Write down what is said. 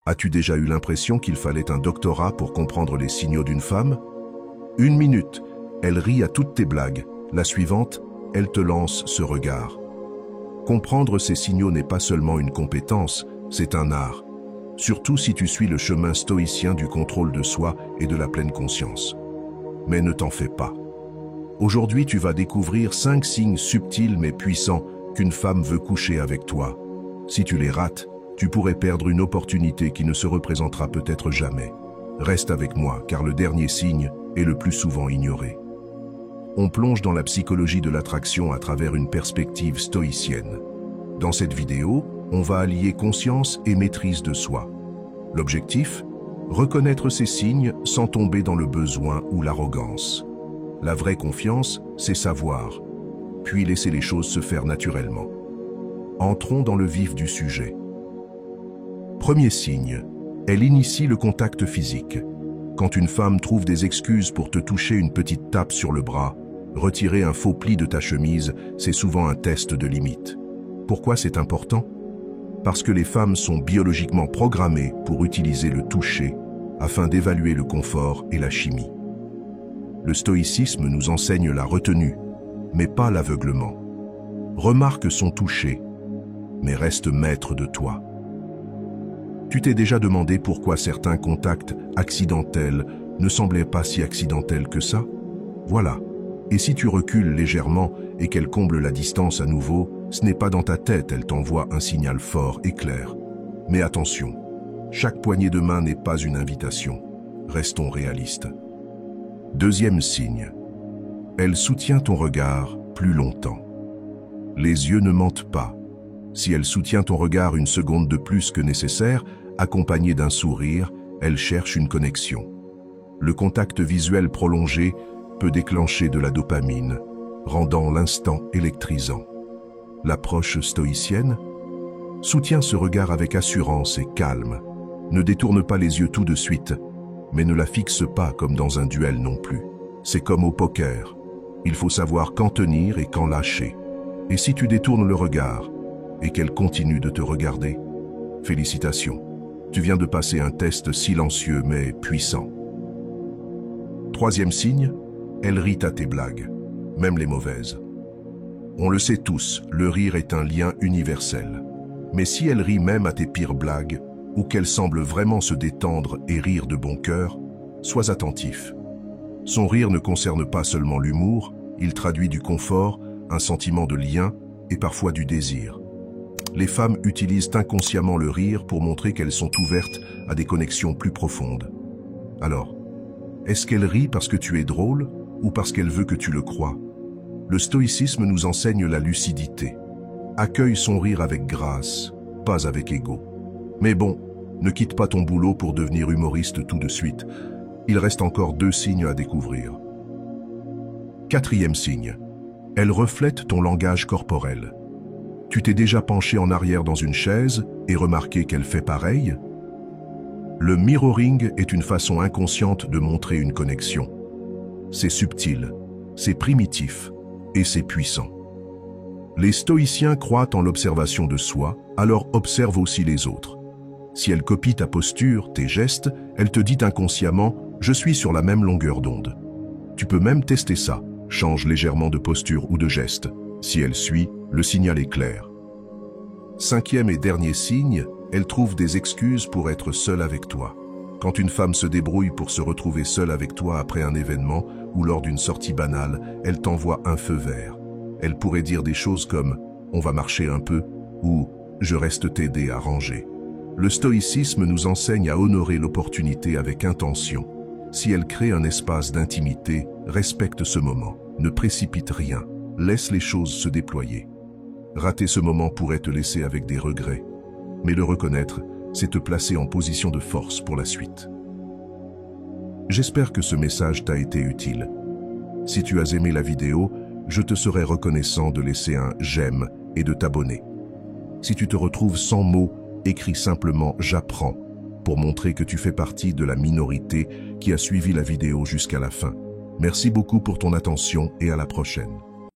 As-tu déjà eu l'impression qu'il fallait un doctorat pour comprendre les signaux d'une femme? 1 minute, elle rit à toutes tes blagues. La suivante, elle te lance ce regard. Comprendre ces signaux n'est pas seulement une compétence, c'est un art. Surtout si tu suis le chemin stoïcien du contrôle de soi et de la pleine conscience. Mais ne t'en fais pas. Aujourd'hui, tu vas découvrir 5 signes subtils mais puissants qu'une femme veut coucher avec toi. Si tu les rates, tu pourrais perdre une opportunité qui ne se représentera peut-être jamais. Reste avec moi, car le dernier signe est le plus souvent ignoré. On plonge dans la psychologie de l'attraction à travers une perspective stoïcienne. Dans cette vidéo, on va allier conscience et maîtrise de soi. L'objectif? Reconnaître ces signes sans tomber dans le besoin ou l'arrogance. La vraie confiance, c'est savoir, puis laisser les choses se faire naturellement. Entrons dans le vif du sujet. Premier signe, elle initie le contact physique. Quand une femme trouve des excuses pour te toucher une petite tape sur le bras, retirer un faux pli de ta chemise, c'est souvent un test de limite. Pourquoi c'est important? Parce que les femmes sont biologiquement programmées pour utiliser le toucher afin d'évaluer le confort et la chimie. Le stoïcisme nous enseigne la retenue, mais pas l'aveuglement. Remarque son toucher, mais reste maître de toi. Tu t'es déjà demandé pourquoi certains contacts accidentels ne semblaient pas si accidentels que ça? Voilà. Et si tu recules légèrement et qu'elle comble la distance à nouveau, ce n'est pas dans ta tête, elle t'envoie un signal fort et clair. Mais attention, chaque poignée de main n'est pas une invitation. Restons réalistes. Deuxième signe. Elle soutient ton regard plus longtemps. Les yeux ne mentent pas. Si elle soutient ton regard une seconde de plus que nécessaire, accompagnée d'un sourire, elle cherche une connexion. Le contact visuel prolongé peut déclencher de la dopamine, rendant l'instant électrisant. L'approche stoïcienne? Soutiens ce regard avec assurance et calme. Ne détourne pas les yeux tout de suite, mais ne la fixe pas comme dans un duel non plus. C'est comme au poker. Il faut savoir quand tenir et quand lâcher. Et si tu détournes le regard, et qu'elle continue de te regarder, félicitations. Tu viens de passer un test silencieux mais puissant. Troisième signe, elle rit à tes blagues, même les mauvaises. On le sait tous, le rire est un lien universel. Mais si elle rit même à tes pires blagues, ou qu'elle semble vraiment se détendre et rire de bon cœur, sois attentif. Son rire ne concerne pas seulement l'humour, il traduit du confort, un sentiment de lien et parfois du désir. Les femmes utilisent inconsciemment le rire pour montrer qu'elles sont ouvertes à des connexions plus profondes. Alors, est-ce qu'elle rit parce que tu es drôle ou parce qu'elle veut que tu le crois? Le stoïcisme nous enseigne la lucidité. Accueille son rire avec grâce, pas avec ego. Mais bon, ne quitte pas ton boulot pour devenir humoriste tout de suite. Il reste encore 2 signes à découvrir. Quatrième signe. Elle reflète ton langage corporel. Tu t'es déjà penché en arrière dans une chaise et remarqué qu'elle fait pareil? Le mirroring est une façon inconsciente de montrer une connexion. C'est subtil, c'est primitif et c'est puissant. Les stoïciens croient en l'observation de soi, alors observe aussi les autres. Si elle copie ta posture, tes gestes, elle te dit inconsciemment « je suis sur la même longueur d'onde ». Tu peux même tester ça, change légèrement de posture ou de geste. Si elle suit, le signal est clair. Cinquième et dernier signe, elle trouve des excuses pour être seule avec toi. Quand une femme se débrouille pour se retrouver seule avec toi après un événement ou lors d'une sortie banale, elle t'envoie un feu vert. Elle pourrait dire des choses comme « on va marcher un peu » ou « je reste t'aider à ranger ». Le stoïcisme nous enseigne à honorer l'opportunité avec intention. Si elle crée un espace d'intimité, respecte ce moment. Ne précipite rien. Laisse les choses se déployer. Rater ce moment pourrait te laisser avec des regrets. Mais le reconnaître, c'est te placer en position de force pour la suite. J'espère que ce message t'a été utile. Si tu as aimé la vidéo, je te serais reconnaissant de laisser un j'aime et de t'abonner. Si tu te retrouves sans mots, écris simplement « j'apprends » pour montrer que tu fais partie de la minorité qui a suivi la vidéo jusqu'à la fin. Merci beaucoup pour ton attention et à la prochaine.